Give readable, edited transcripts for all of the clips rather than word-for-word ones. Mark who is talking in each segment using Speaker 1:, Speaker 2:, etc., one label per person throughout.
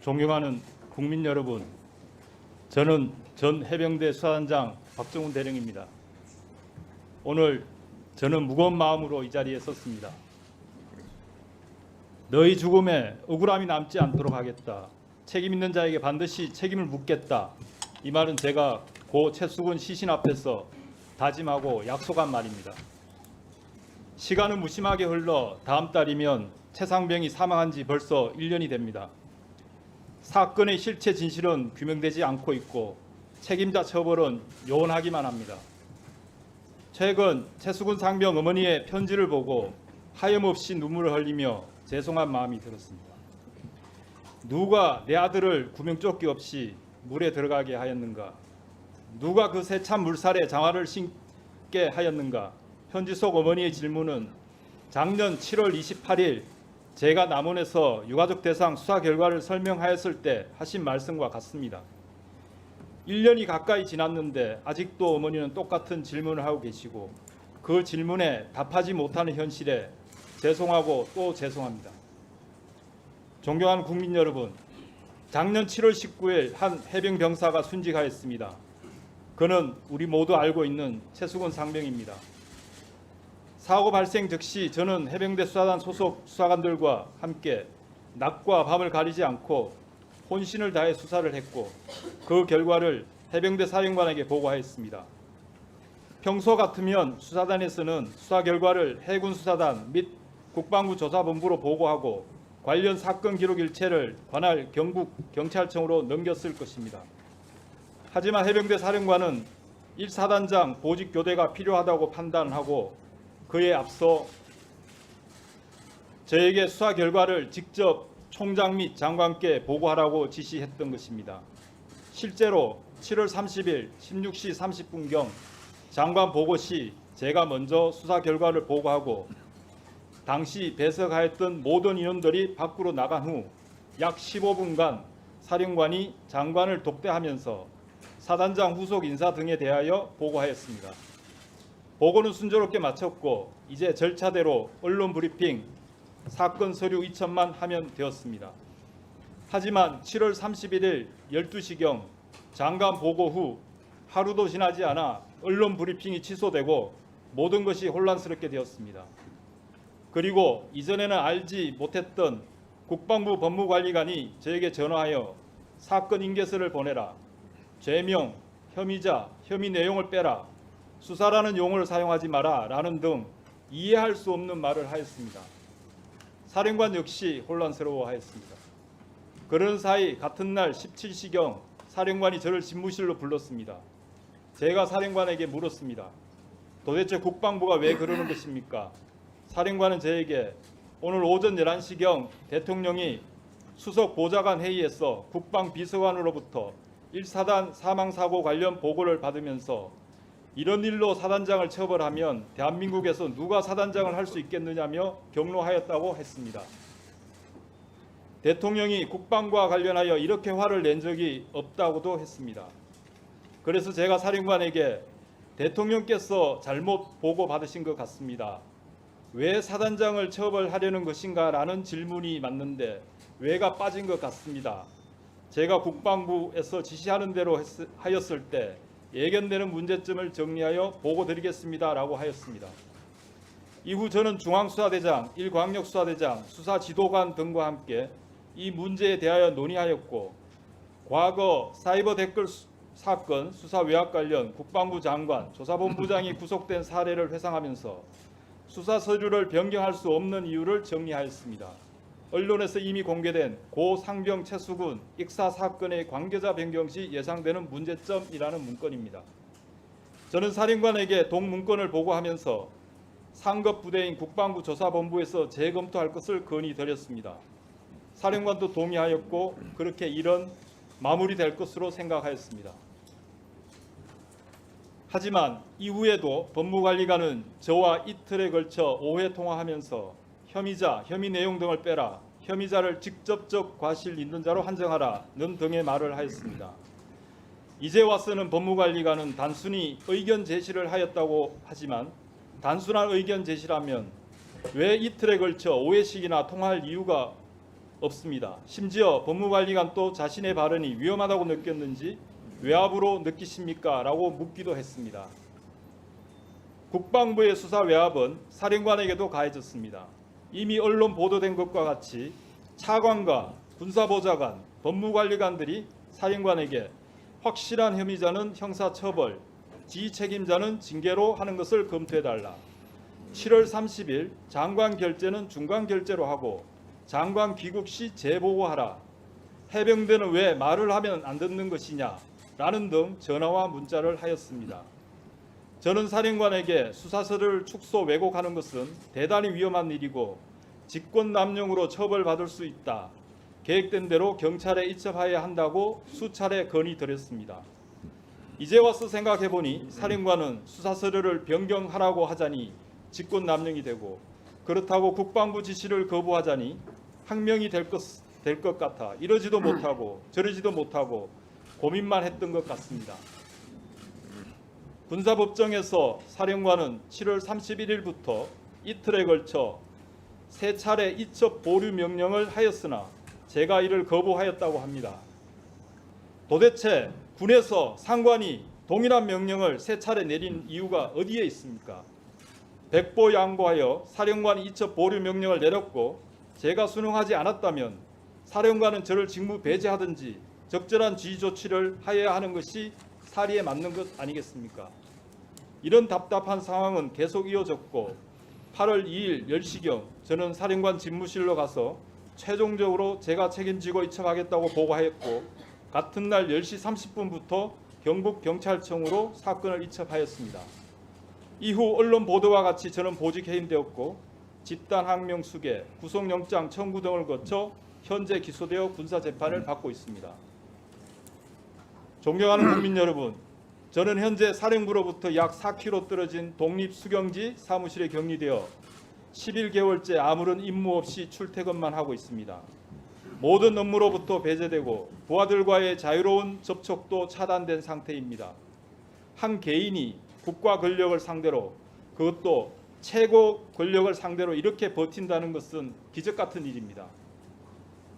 Speaker 1: 존경하는 국민 여러분, 저는 전 해병대 수사단장 박정훈 대령입니다. 오늘 저는 무거운 마음으로 이 자리에 섰습니다. 너희 죽음에 억울함이 남지 않도록 하겠다. 책임 있는 자에게 반드시 책임을 묻겠다. 이 말은 제가 고 최수근 시신 앞에서 다짐하고 약속한 말입니다. 시간은 무심하게 흘러 다음 달이면 최상병이 사망한 지 벌써 1년이 됩니다. 사건의 실체 진실은 규명되지 않고 있고 책임자 처벌은 요원하기만 합니다. 최근 최수근 상병 어머니의 편지를 보고 하염없이 눈물을 흘리며 죄송한 마음이 들었습니다. 누가 내 아들을 구명조끼 없이 물에 들어가게 하였는가? 누가 그 세찬 물살에 장화를 신게 하였는가? 편지 속 어머니의 질문은 작년 7월 28일 제가 남원에서 유가족 대상 수사 결과를 설명하였을 때 하신 말씀과 같습니다. 1년이 가까이 지났는데 아직도 어머니는 똑같은 질문을 하고 계시고 그 질문에 답하지 못하는 현실에 죄송하고 또 죄송합니다. 존경하는 국민 여러분, 작년 7월 19일 한 해병 병사가 순직하였습니다. 그는 우리 모두 알고 있는 최수근 상병입니다. 사고 발생 즉시 저는 해병대 수사단 소속 수사관들과 함께 낮과 밤을 가리지 않고 혼신을 다해 수사를 했고 그 결과를 해병대 사령관에게 보고하였습니다. 평소 같으면 수사단에서는 수사 결과를 해군 수사단 및 국방부 조사본부로 보고하고 관련 사건 기록 일체를 관할 경북 경찰청으로 넘겼을 것입니다. 하지만 해병대 사령관은 1사단장 보직 교대가 필요하다고 판단하고 그에 앞서 저에게 수사 결과를 직접 총장 및 장관께 보고하라고 지시했던 것입니다. 실제로 7월 30일 16시 30분경 장관 보고 시 제가 먼저 수사 결과를 보고하고 당시 배석하였던 모든 인원들이 밖으로 나간 후 약 15분간 사령관이 장관을 독대하면서 사단장 후속 인사 등에 대하여 보고하였습니다. 보고는 순조롭게 마쳤고 이제 절차대로 언론 브리핑, 사건 서류 이첩만 하면 되었습니다. 하지만 7월 31일 12시경 장관 보고 후 하루도 지나지 않아 언론 브리핑이 취소되고 모든 것이 혼란스럽게 되었습니다. 그리고 이전에는 알지 못했던 국방부 법무관리관이 저에게 전화하여 사건 인계서를 보내라, 죄명, 혐의자, 혐의 내용을 빼라, 수사라는 용어를 사용하지 마라 라는 등 이해할 수 없는 말을 하였습니다. 사령관 역시 혼란스러워하였습니다. 그런 사이 같은 날 17시경 사령관이 저를 집무실로 불렀습니다. 제가 사령관에게 물었습니다. 도대체 국방부가 왜 그러는 것입니까? 사령관은 저에게 오늘 오전 11시경 대통령이 수석 보좌관 회의에서 국방비서관으로부터 1사단 사망사고 관련 보고를 받으면서 이런 일로 사단장을 처벌하면 대한민국에서 누가 사단장을 할 수 있겠느냐며 경로하였다고 했습니다. 대통령이 국방과 관련하여 이렇게 화를 낸 적이 없다고도 했습니다. 그래서 제가 사령관에게 대통령께서 잘못 보고받으신 것 같습니다. 왜 사단장을 처벌하려는 것인가 라는 질문이 맞는데 왜가 빠진 것 같습니다. 제가 국방부에서 지시하는 대로 하였을 때 예견되는 문제점을 정리하여 보고드리겠습니다 라고 하였습니다. 이후 저는 중앙수사대장, 1광역수사대장, 수사지도관 등과 함께 이 문제에 대하여 논의하였고 과거 사이버 댓글 사건 수사 외압 관련 국방부 장관, 조사본부장이 구속된 사례를 회상하면서 수사 서류를 변경할 수 없는 이유를 정리하였습니다. 언론에서 이미 공개된 고 상병 최수근 익사 사건의 관계자 변경 시 예상되는 문제점이라는 문건입니다. 저는 사령관에게 동문건을 보고하면서 상급 부대인 국방부 조사본부에서 재검토할 것을 건의드렸습니다. 사령관도 동의하였고 그렇게 일은 마무리될 것으로 생각하였습니다. 하지만 이후에도 법무관리관은 저와 이틀에 걸쳐 5회 통화하면서 혐의자, 혐의 내용 등을 빼라, 혐의자를 직접적 과실 있는 자로 한정하라는 등의 말을 하였습니다. 이제 와서는 법무관리관은 단순히 의견 제시를 하였다고 하지만 단순한 의견 제시라면 왜 이틀에 걸쳐 5회씩이나 통화할 이유가 없습니다. 심지어 법무관리관도 자신의 발언이 위험하다고 느꼈는지 외압으로 느끼십니까? 라고 묻기도 했습니다. 국방부의 수사 외압은 사령관에게도 가해졌습니다. 이미 언론 보도된 것과 같이 차관과 군사보좌관, 법무관리관들이 사령관에게 확실한 혐의자는 형사처벌, 지휘책임자는 징계로 하는 것을 검토해달라. 7월 30일 장관 결재는 중간 결재로 하고 장관 귀국 시 재보고하라. 해병대는 왜 말을 하면 안 듣는 것이냐? 라는 등 전화와 문자를 하였습니다. 저는 사령관에게 수사서를 축소 왜곡하는 것은 대단히 위험한 일이고 직권남용으로 처벌받을 수 있다. 계획된 대로 경찰에 이첩하여야 한다고 수차례 건의드렸습니다. 이제 와서 생각해보니 사령관은 수사서류를 변경하라고 하자니 직권남용이 되고 그렇다고 국방부 지시를 거부하자니 항명이 될 것 같아 이러지도 못하고 저러지도 못하고 고민만 했던 것 같습니다. 군사법정에서 사령관은 7월 31일부터 이틀에 걸쳐 3차례 이첩 보류 명령을 하였으나 제가 이를 거부하였다고 합니다. 도대체 군에서 상관이 동일한 명령을 3차례 내린 이유가 어디에 있습니까? 백보양보하여 사령관이 이첩 보류 명령을 내렸고 제가 순응하지 않았다면 사령관은 저를 직무 배제하든지 적절한 지휘 조치를 하여야 하는 것이 사리에 맞는 것 아니겠습니까? 이런 답답한 상황은 계속 이어졌고 8월 2일 10시경 저는 사령관 집무실로 가서 최종적으로 제가 책임지고 이첩하겠다고 보고하였고 같은 날 10시 30분부터 경북경찰청으로 사건을 이첩하였습니다. 이후 언론 보도와 같이 저는 보직 해임되었고 집단 항명 수개, 구속영장 청구 등을 거쳐 현재 기소되어 군사재판을 받고 있습니다. 존경하는 국민 여러분, 저는 현재 사령부로부터 약 4km 떨어진 독립수경지 사무실에 격리되어 11개월째 아무런 임무 없이 출퇴근만 하고 있습니다. 모든 업무로부터 배제되고 부하들과의 자유로운 접촉도 차단된 상태입니다. 한 개인이 국가 권력을 상대로, 그것도 최고 권력을 상대로 이렇게 버틴다는 것은 기적 같은 일입니다.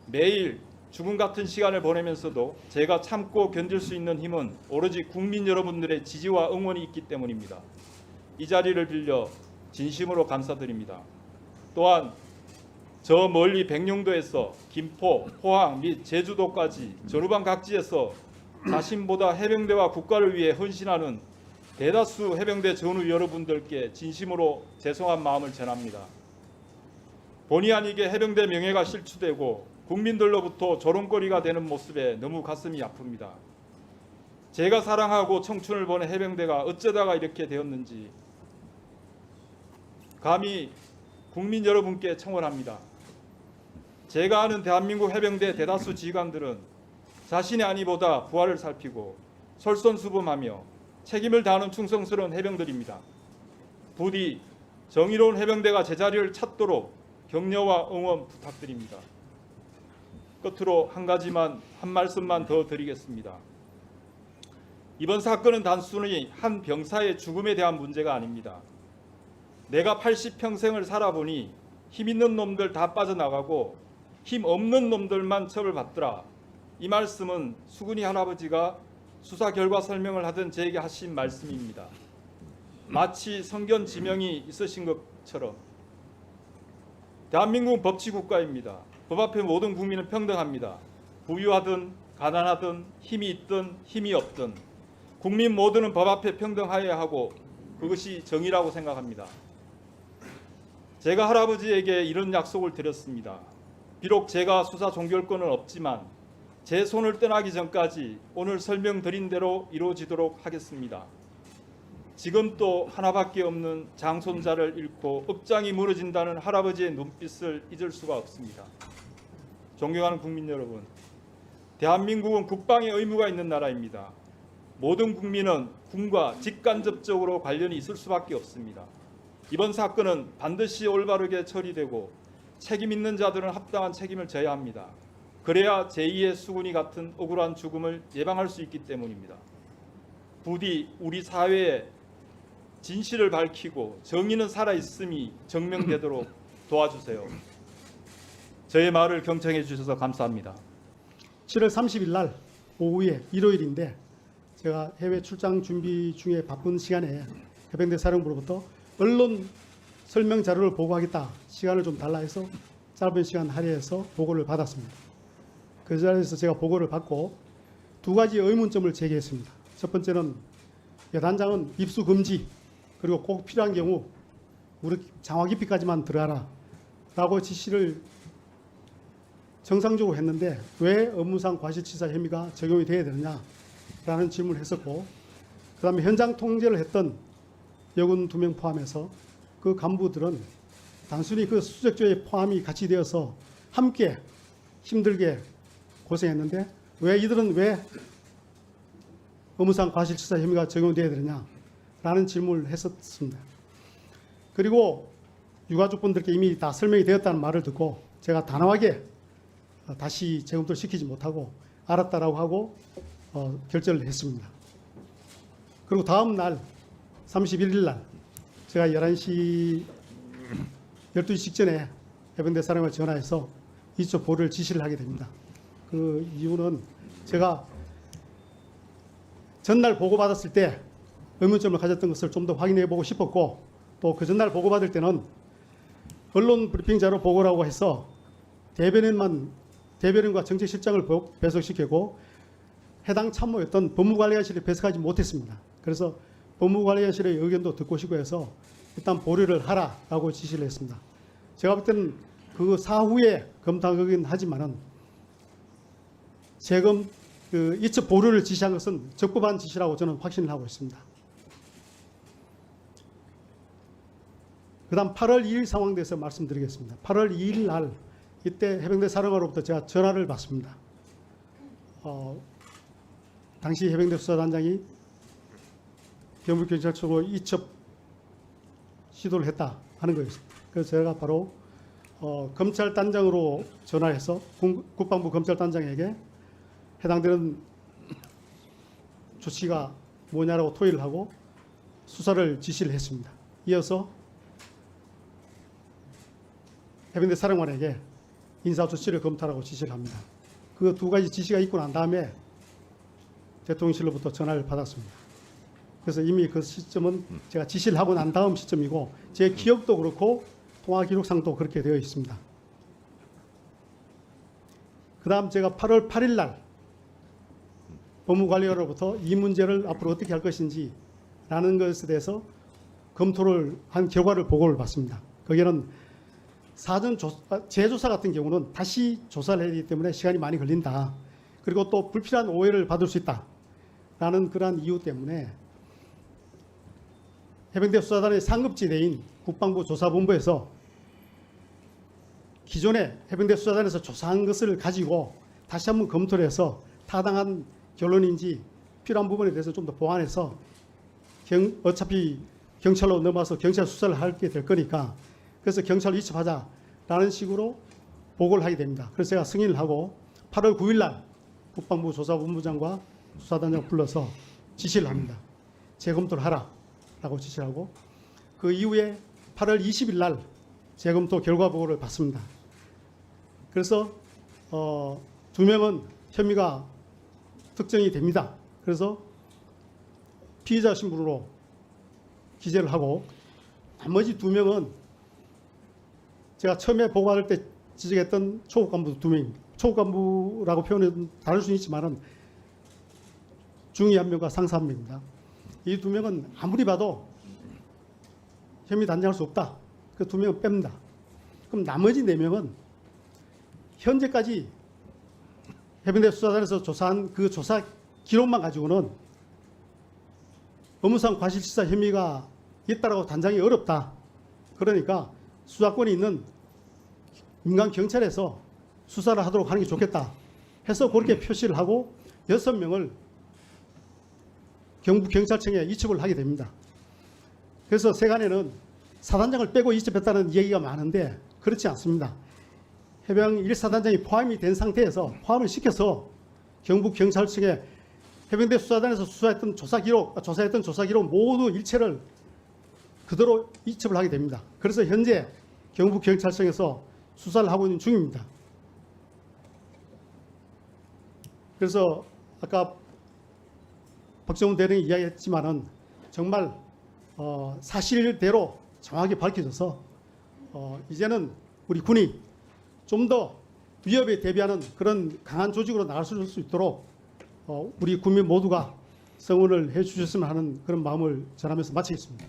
Speaker 1: 매일 죽음 같은 시간을 보내면서도 제가 참고 견딜 수 있는 힘은 오로지 국민 여러분들의 지지와 응원이 있기 때문입니다. 이 자리를 빌려 진심으로 감사드립니다. 또한 저 멀리 백령도에서 김포, 포항 및 제주도까지 전후방 각지에서 자신보다 해병대와 국가를 위해 헌신하는 대다수 해병대 전우 여러분들께 진심으로 죄송한 마음을 전합니다. 본의 아니게 해병대 명예가 실추되고 국민들로부터 조롱거리가 되는 모습에 너무 가슴이 아픕니다. 제가 사랑하고 청춘을 보낸 해병대가 어쩌다가 이렇게 되었는지 감히 국민 여러분께 청원합니다. 제가 아는 대한민국 해병대 대다수 지휘관들은 자신의 안위보다 부하를 살피고 솔선수범하며 책임을 다하는 충성스러운 해병들입니다. 부디 정의로운 해병대가 제자리를 찾도록 격려와 응원 부탁드립니다. 끝으로 한 말씀만 더 드리겠습니다. 이번 사건은 단순히 한 병사의 죽음에 대한 문제가 아닙니다. 내가 80평생을 살아보니 힘 있는 놈들 다 빠져나가고 힘 없는 놈들만 처벌받더라. 이 말씀은 수근이 할아버지가 수사 결과 설명을 하던 저에게 하신 말씀입니다. 마치 성견 지명이 있으신 것처럼 대한민국은 법치국가입니다. 법 앞에 모든 국민은 평등합니다. 부유하든 가난하든 힘이 있든 힘이 없든 국민 모두는 법 앞에 평등하여야 하고 그것이 정의라고 생각합니다. 제가 할아버지에게 이런 약속을 드렸습니다. 비록 제가 수사 종결권은 없지만 제 손을 떠나기 전까지 오늘 설명드린 대로 이루어지도록 하겠습니다. 지금 또 하나밖에 없는 장손자를 잃고 억장이 무너진다는 할아버지의 눈빛을 잊을 수가 없습니다. 존경하는 국민 여러분, 대한민국은 국방의 의무가 있는 나라입니다. 모든 국민은 군과 직간접적으로 관련이 있을 수밖에 없습니다. 이번 사건은 반드시 올바르게 처리되고 책임 있는 자들은 합당한 책임을 져야 합니다. 그래야 제2의 수군이 같은 억울한 죽음을 예방할 수 있기 때문입니다. 부디 우리 사회에 진실을 밝히고 정의는 살아있음이 증명되도록 도와주세요. 저의 말을 경청해 주셔서 감사합니다.
Speaker 2: 7월 30일 날 오후에 일요일인데 제가 해외 출장 준비 중에 바쁜 시간에 해병대 사령부로부터 언론 설명 자료를 보고하겠다. 시간을 좀 달라 해서 짧은 시간 할애해서 보고를 받았습니다. 그 자리에서 제가 보고를 받고 두 가지 의문점을 제기했습니다. 첫 번째는 여단장은 입수 금지 그리고 꼭 필요한 경우 우리 장화 깊이까지만 들어가라 라고 지시를 정상적으로 했는데 왜 업무상 과실치사 혐의가 적용이 돼야 되느냐라는 질문을 했었고, 그 다음에 현장 통제를 했던 여군 2명 포함해서 그 간부들은 단순히 그 수색조에 포함이 같이 되어서 함께 힘들게 고생했는데 왜 이들은 왜 업무상 과실치사 혐의가 적용돼야 되느냐라는 질문을 했었습니다. 그리고 유가족분들께 이미 다 설명이 되었다는 말을 듣고 제가 단호하게 다시 재검토를 시키지 못하고 알았다라고 하고 결재를 했습니다. 그리고 다음 날 31일 날 제가 11시 12시 직전에 해병대 사령부에 전화해서 이쪽 보를 지시를 하게 됩니다. 그 이유는 제가 전날 보고받았을 때 의문점을 가졌던 것을 좀 더 확인해 보고 싶었고, 또 그 전날 보고받을 때는 언론 브리핑자로 보고라고 해서 대변인과 정책실장을 배석시키고 해당 참모였던 법무관리관실에 배석하지 못했습니다. 그래서 법무관리관실의 의견도 듣고 싶고 해서 일단 보류를 하라라고 지시를 했습니다. 제가 볼 때는 그 사후에 검토하긴 하지만은 재검 이첩 보류를 지시한 것은 적법한 지시라고 저는 확신을 하고 있습니다. 그 다음 8월 2일 상황에 대해서 말씀드리겠습니다. 8월 2일 날 이때 해병대 사령관으로부터 제가 전화를 받습니다. 당시 해병대 수사단장이 경북경찰청으로 이첩 시도를 했다 하는 거였습니다. 그래서 제가 바로 검찰단장으로 전화해서 국방부 검찰단장에게 해당되는 조치가 뭐냐라고 토의를 하고 수사를 지시를 했습니다. 이어서 해병대 사령관에게 인사조치를 검토하라고 지시를 합니다. 그 두 가지 지시가 있고 난 다음에 대통령실로부터 전화를 받았습니다. 그래서 이미 그 시점은 제가 지시를 하고 난 다음 시점이고 제 기억도 그렇고 통화 기록상도 그렇게 되어 있습니다. 그 다음 제가 8월 8일 날 법무관리로부터 이 문제를 앞으로 어떻게 할 것인지 라는 것에 대해서 검토를 한 결과를 보고를 받습니다. 거기에는 사전 재조사 같은 경우는 다시 조사를 해야 되기 때문에 시간이 많이 걸린다. 그리고 또 불필요한 오해를 받을 수 있다라는 그러한 이유 때문에 해병대 수사단의 상급지대인 국방부 조사본부에서 기존에 해병대 수사단에서 조사한 것을 가지고 다시 한번 검토를 해서 타당한 결론인지 필요한 부분에 대해서 좀 더 보완해서 어차피 경찰로 넘어와서 경찰 수사를 하게 될 거니까 그래서 경찰로 이첩하자라는 식으로 보고를 하게 됩니다. 그래서 제가 승인을 하고 8월 9일 날 국방부 조사본부장과 수사단장을 불러서 지시를 합니다. 재검토를 하라라고 지시를 하고 그 이후에 8월 20일 날 재검토 결과 보고를 받습니다. 그래서 2명은 혐의가 특정이 됩니다. 그래서 피의자 신분으로 기재를 하고 나머지 2명은 제가 처음에 보고할 때 지적했던 초급 간부 2명입니다. 초급 간부라고 표현은 다를 수는 있지만은 중위 1명과 상사 1명입니다. 이 2명은 아무리 봐도 혐의 단정할 수 없다. 그 2명은 뺍니다. 그럼 나머지 4명은 현재까지 해병대 수사단에서 조사한 그 조사 기록만 가지고는 업무상 과실치사 혐의가 있다라고 단정이 어렵다. 그러니까 수사권이 있는 민간 경찰에서 수사를 하도록 하는 게 좋겠다 해서 그렇게 표시를 하고 6명을 경북경찰청에 이첩을 하게 됩니다. 그래서 세간에는 사단장을 빼고 이첩했다는 얘기가 많은데 그렇지 않습니다. 해병 1사단장이 포함이 된 상태에서 포함을 시켜서 경북경찰청에 해병대 수사단에서 수사했던 조사했던 조사 기록 모두 일체를 그대로 이첩을 하게 됩니다. 그래서 현재 경북경찰청에서 수사를 하고 있는 중입니다. 그래서 아까 박정훈 대령이 이야기했지만은 정말 사실대로 정확히 밝혀져서 이제는 우리 군이 좀 더 위협에 대비하는 그런 강한 조직으로 나갈 수 있도록 우리 국민 모두가 성원을 해 주셨으면 하는 그런 마음을 전하면서 마치겠습니다.